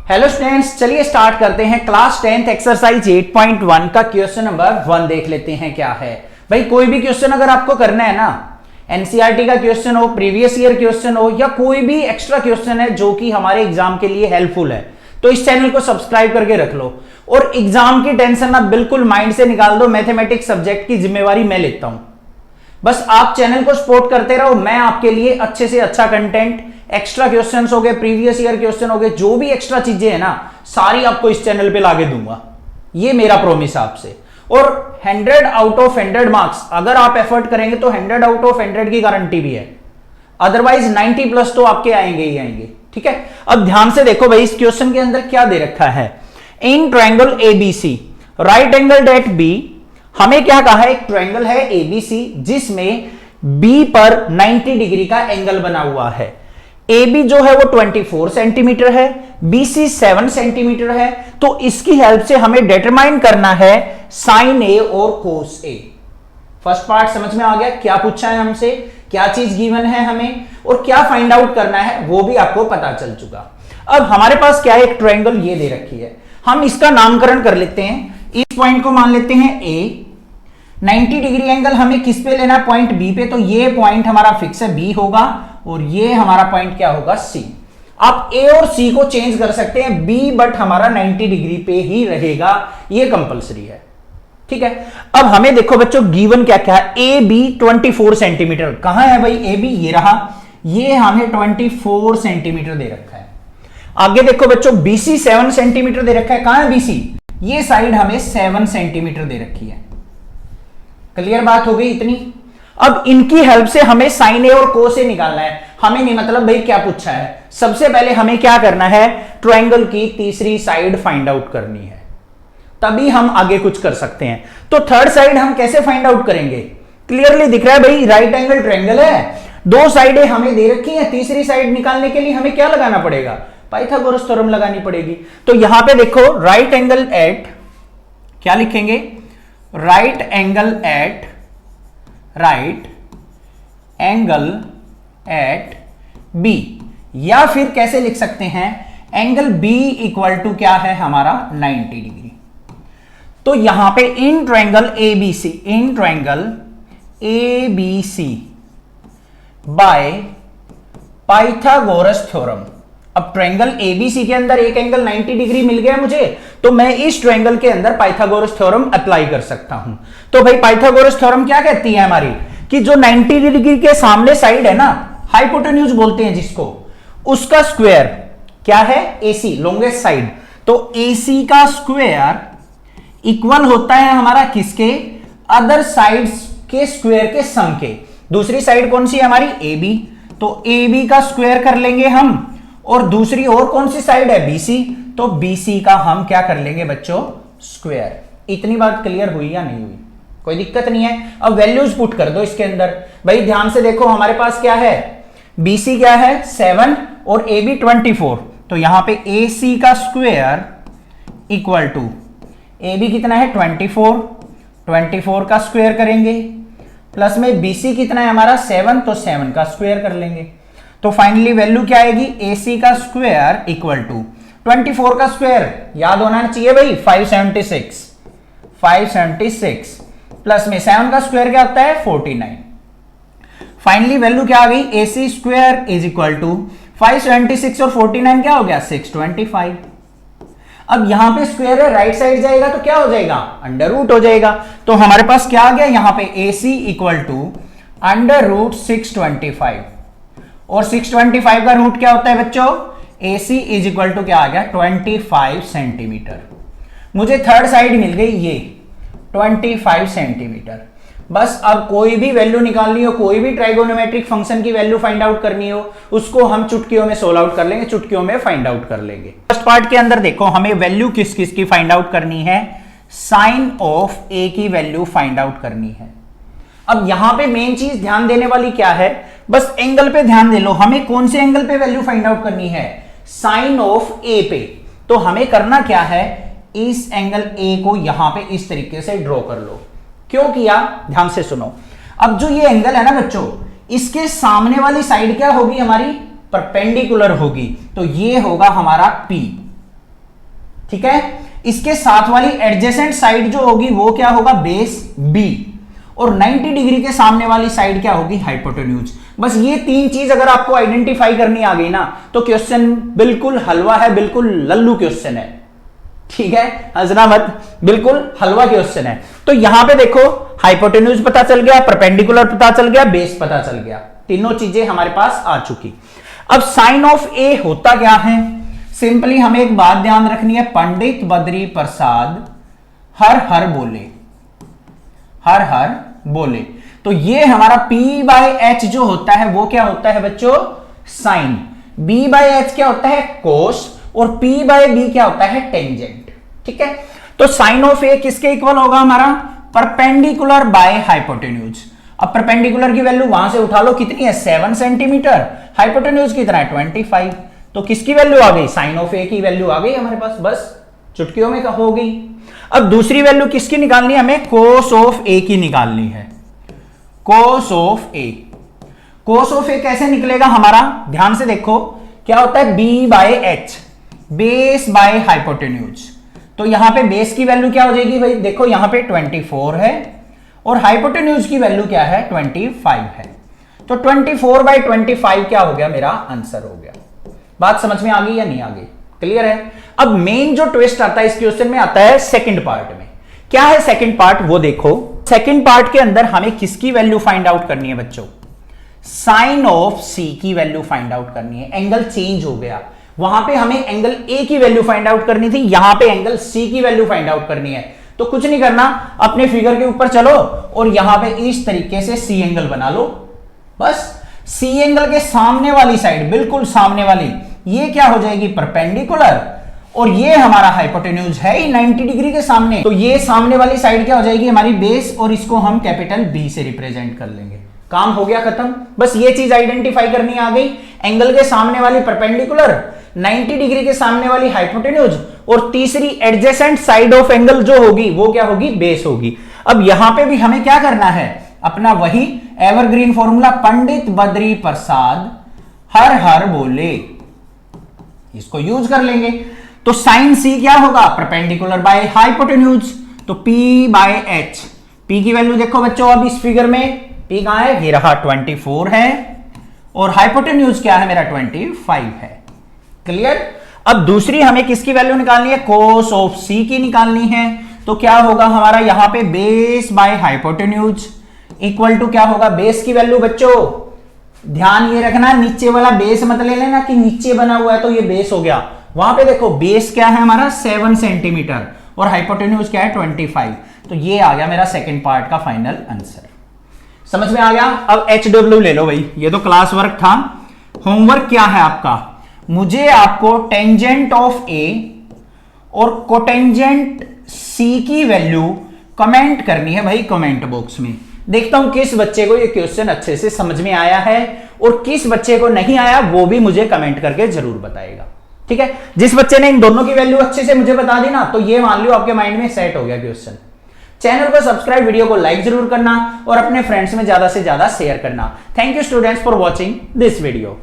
Hello students, चलिए start करते हैं। क्लास 10th एक्सरसाइज 8.1 का क्वेश्चन नंबर 1 देख लेते हैं क्या है। भाई कोई भी क्वेश्चन अगर आपको करना है ना, एनसीईआरटी का क्वेश्चन हो, प्रीवियस ईयर क्वेश्चन हो या कोई भी एक्स्ट्रा क्वेश्चन है जो कि हमारे एग्जाम के लिए हेल्पफुल है, तो इस चैनल को सब्सक्राइब करके रख लो और एग्जाम की टेंशन ना बिल्कुल माइंड से निकाल दो। मैथमेटिक्स सब्जेक्ट की जिम्मेवारी मैं लेता हूं, बस आप चैनल को सपोर्ट करते रहो। मैं आपके लिए अच्छे से अच्छा कंटेंट, एक्स्ट्रा क्वेश्चंस हो गए, प्रीवियस ईयर क्वेश्चन हो गए, जो भी एक्स्ट्रा चीजें हैं ना सारी आपको इस चैनल पे लाके दूंगा। ये मेरा प्रॉमिस आपसे। और 100 आउट ऑफ 100 मार्क्स अगर आप एफर्ट करेंगे तो 100 आउट ऑफ 100 की गारंटी भी है, अदरवाइज 90 प्लस तो आपके आएंगे ही आएंगे। ठीक है, अब ध्यान से देखो भाई इस क्वेश्चन के अंदर क्या दे रखा है। In triangle ABC right angle at B, हमें क्या कहा है, एक ट्रायंगल है एबीसी जिसमें बी पर 90 डिग्री का एंगल बना हुआ है। ए बी जो है वो 24 सेंटीमीटर है, बीसी 7 सेंटीमीटर है। तो इसकी हेल्प से हमें डिटरमाइन करना है साइन ए और कोस ए। फर्स्ट पार्ट समझ में आ गया, क्या पूछा है हमसे, क्या चीज गिवन है हमें और क्या फाइंड आउट करना है वो भी आपको पता चल चुका। अब हमारे पास क्या है, एक ट्रायंगल ये दे रखी है, हम इसका नामकरण कर लेते हैं। इस पॉइंट को मान लेते हैं ए। 90 डिग्री एंगल हमें किस पे लेना है, पॉइंट बी पे, तो ये पॉइंट हमारा फिक्स है बी होगा और ये हमारा पॉइंट क्या होगा, सी। आप ए और सी को चेंज कर सकते हैं बी, बट हमारा 90 डिग्री पे ही रहेगा, ये कंपलसरी है। ठीक है, अब हमें देखो बच्चों गिवन क्या क्या है, ए बी 24 सेंटीमीटर। कहां है भाई ए बी, ये रहा, ये हमें 24 सेंटीमीटर दे रखा है। आगे देखो बच्चों बीसी 7 सेंटीमीटर दे रखा है। कहां है बीसी, ये साइड हमें 7 सेंटीमीटर दे रखी है। क्लियर बात हो गई इतनी। अब इनकी हेल्प से हमें साइन ए और कोस ए निकालना है। हमें नहीं मतलब भाई क्या पूछा है, सबसे पहले हमें क्या करना है, ट्रायंगल की तीसरी साइड फाइंड आउट करनी है, तभी हम आगे कुछ कर सकते हैं। तो थर्ड साइड हम कैसे फाइंड आउट करेंगे, क्लियरली दिख रहा है भाई, राइट एंगल ट्रायंगल है, दो साइडें हमें दे रखी है, तीसरी साइड निकालने के लिए हमें क्या लगाना पड़ेगा, पाइथागोरस थ्योरम लगानी पड़ेगी। तो यहां पे देखो राइट एंगल एट, क्या लिखेंगे, राइट एंगल एट बी, या फिर कैसे लिख सकते हैं, एंगल बी इक्वल टू क्या है हमारा 90 डिग्री। तो यहां पे इन triangle ABC by Pythagoras theorem. अब ट्रायंगल एबीसी के अंदर एक एंगल 90 डिग्री मिल गया मुझे, तो मैं इस ट्रायंगल के अंदर पाइथागोरस थ्योरम अप्लाई कर सकता हूं। तो भाई पाइथागोरस थ्योरम क्या कहती है हमारी, कि जो 90 डिग्री के सामने साइड है ना, हाइपोटेन्यूज बोलते हैं जिसको, उसका स्क्वायर क्या है, एसी, लॉन्गेस्ट साइड। तो एसी का स्क्वायर इक्वल होता है हमारा किसके, अदर साइड्स के स्क्वायर के सम के। दूसरी साइड कौन सी है हमारी, ए बी, तो ए बी का स्क्वायर कर लेंगे हम, और दूसरी और कौन सी साइड है, बीसी, तो बीसी का हम क्या कर लेंगे बच्चों, स्क्वायर। इतनी बात क्लियर हुई या नहीं हुई, कोई दिक्कत नहीं है। अब वैल्यूज पुट कर दो इसके अंदर। भाई ध्यान से देखो हमारे पास क्या है, बीसी क्या है 7 और ए बी 24, तो यहां पे ए सी का square equal to A B कितना है 24 का स्क्वायर करेंगे, प्लस में बीसी कितना है हमारा 7, तो 7 का स्क्वायर कर लेंगे। तो फाइनली वैल्यू क्या आएगी, AC का स्क्वायर इक्वल टू 24 का स्क्वायर याद होना चाहिए भाई 576 प्लस में 7 का स्क्वायर क्या होता है 49। फाइनली वैल्यू क्या आ गई, AC square is equal to 576 और 49 क्या हो गया 625। अब यहां पे स्क्वायर है, राइट साइड जाएगा तो क्या हो जाएगा, अंडर रूट हो जाएगा। तो हमारे पास क्या आ गया यहां पे, AC equal to under root 625, और 625 का रूट क्या होता है बच्चों, AC इज इक्वल टू क्या आ गया 25 सेंटीमीटर। मुझे थर्ड साइड मिल गई ये 25 सेंटीमीटर। बस अब कोई भी वैल्यू निकालनी हो, कोई भी ट्राइगोनोमेट्रिक फंक्शन की वैल्यू फाइंड आउट करनी हो, उसको हम चुटकियों में सोल्व आउट कर लेंगे, चुटकियों में फाइंड आउट कर लेंगे। फर्स्ट पार्ट के अंदर देखो हमें वैल्यू किस किस की फाइंड आउट करनी है, साइन ऑफ ए की वैल्यू फाइंड आउट करनी है। अब यहां पे मेन चीज ध्यान देने वाली क्या है, बस एंगल पे ध्यान दे लो, हमें कौन से एंगल पे वैल्यू फाइंड आउट करनी है, साइन ऑफ ए पे। तो हमें करना क्या है, इस एंगल ए को यहां पे इस तरीके से ड्रॉ कर लो। क्यों किया, ध्यान से सुनो। अब जो ये एंगल है ना बच्चों, इसके सामने वाली साइड क्या होगी हमारी, परपेंडिकुलर होगी, तो ये होगा हमारा P। ठीक है। इसके साथ वाली एडजेसेंट साइड जो होगी वो क्या होगा, बेस बी, और 90 डिग्री के सामने वाली साइड क्या होगी, हाइपोटेन्यूज। बस ये तीन चीज अगर आपको आइडेंटिफाई करनी आ गई ना तो क्वेश्चन बिल्कुल हलवा है, बिल्कुल लल्लू क्वेश्चन है, ठीक है, हंसना मत, बिल्कुल हलवा क्वेश्चन है। तो यहां पे देखो हाइपोटेन्यूज पता चल गया, परपेंडिकुलर पता चल गया, बेस पता चल गया, तीनों चीजें हमारे पास आ चुकी। अब साइन ऑफ ए होता क्या है, सिंपली हमें एक बात ध्यान रखनी है, पंडित बद्री प्रसाद हर हर बोले, हर हर बोले, तो ये हमारा P बाय एच जो होता है वो क्या होता है बच्चों, साइन। B बाय एच क्या होता है, कोस, और P बाय बी क्या होता है, टेंजेंट, ठीक है। तो साइन ऑफ ए किसके इक्वल होगा हमारा, परपेंडिकुलर बाय हाइपोटेन्यूज। अब परपेंडिकुलर की वैल्यू वहां से उठा लो, कितनी है, 7 सेंटीमीटर, हाइपोटेन्यूज कितना है, 25, तो किसकी वैल्यू आ गई, साइन ऑफ ए की वैल्यू आ गई हमारे पास, बस चुटकियों में हो गई। अब दूसरी वैल्यू किसकी निकालनी है, हमें कोस ऑफ ए की निकालनी है, cos of A. Cos of ए कैसे निकलेगा हमारा, ध्यान से देखो, क्या होता है, B by H, base by hypotenuse. तो यहां पे बेस की वैल्यू क्या हो जाएगी भाई, देखो यहां पे 24 है और हाइपोटेन्यूज की वैल्यू क्या है, 25 है, तो 24 बाय 25 क्या हो गया, मेरा आंसर हो गया। बात समझ में आ गई या नहीं आ गई, क्लियर है। अब मेन जो ट्विस्ट आता है इस क्वेश्चन में आता है सेकंड पार्ट में। क्या है सेकंड पार्ट, वो देखो। सेकंड पार्ट के अंदर हमें किसकी वैल्यू फाइंड आउट करनी है बच्चों, साइन ऑफ सी की वैल्यू फाइंड आउट करनी है। एंगल चेंज हो गया, वहां पे हमें एंगल ए की वैल्यू फाइंड आउट करनी थी, यहां पे एंगल सी की वैल्यू फाइंड आउट करनी है। तो कुछ नहीं करना, अपने फिगर के ऊपर चलो और यहां पे इस तरीके से सी एंगल बना लो, बस सी एंगल के सामने वाली साइड, बिल्कुल सामने वाली, ये क्या हो जाएगी, परपेंडिकुलर, और ये हमारा हाइपोटेन्यूज है ही 90 डिग्री के सामने, तो ये सामने वाली साइड क्या हो जाएगी, हमारी बेस, और इसको हम कैपिटल बी से रिप्रेजेंट कर लेंगे। काम हो गया खत्म, बस ये चीज आइडेंटिफाई करनी आ गई, एंगल के सामने वाली परपेंडिकुलर, 90 डिग्री के सामने वाली हाइपोटेन्यूज, और तीसरी एडजेसेंट साइड ऑफ एंगल जो होगी वो क्या होगी, बेस होगी। अब यहां पे भी हमें क्या करना है, अपना वही एवरग्रीन फॉर्मूला, पंडित बद्री प्रसाद हर हर बोले, इसको यूज कर लेंगे। तो साइन सी क्या होगा, परपेंडिकुलर बाय हाइपोटेन्यूज, तो P बाय एच, P की वैल्यू देखो बच्चों, अब इस फिगर में P कहां है, ये रहा 24 है, और हाइपोटेन्यूज क्या है मेरा, 25 है, क्लियर। अब दूसरी हमें किसकी वैल्यू निकालनी है, कोस ऑफ सी की निकालनी है। तो क्या होगा हमारा यहां पे, base by hypotenuse equal to क्या होगा, बेस की वैल्यू बच्चों ध्यान ये रखना, नीचे वाला बेस मत ले लेना कि नीचे बना हुआ है तो ये बेस हो गया, वहां पे देखो बेस क्या है हमारा, 7 सेंटीमीटर, और हाइपोटेन्यूज क्या है, 25, तो ये आ गया मेरा सेकंड पार्ट का फाइनल आंसर। समझ में आ गया। अब HW ले लो भाई, ये तो क्लास वर्क था, होमवर्क क्या है आपका, मुझे आपको टेंजेंट ऑफ ए और कोटेंजेंट सी की वैल्यू कमेंट करनी है भाई कमेंट बॉक्स में। देखता हूं किस बच्चे को ये क्वेश्चन अच्छे से समझ में आया है और किस बच्चे को नहीं आया, वो भी मुझे कमेंट करके जरूर बताएगा, ठीक है। जिस बच्चे ने इन दोनों की वैल्यू अच्छे से मुझे बता दी ना, तो ये मान लो आपके माइंड में सेट हो गया क्वेश्चन। चैनल को सब्सक्राइब, वीडियो को लाइक जरूर करना और अपने फ्रेंड्स में ज्यादा से ज्यादा शेयर करना। Thank you students for watching this video.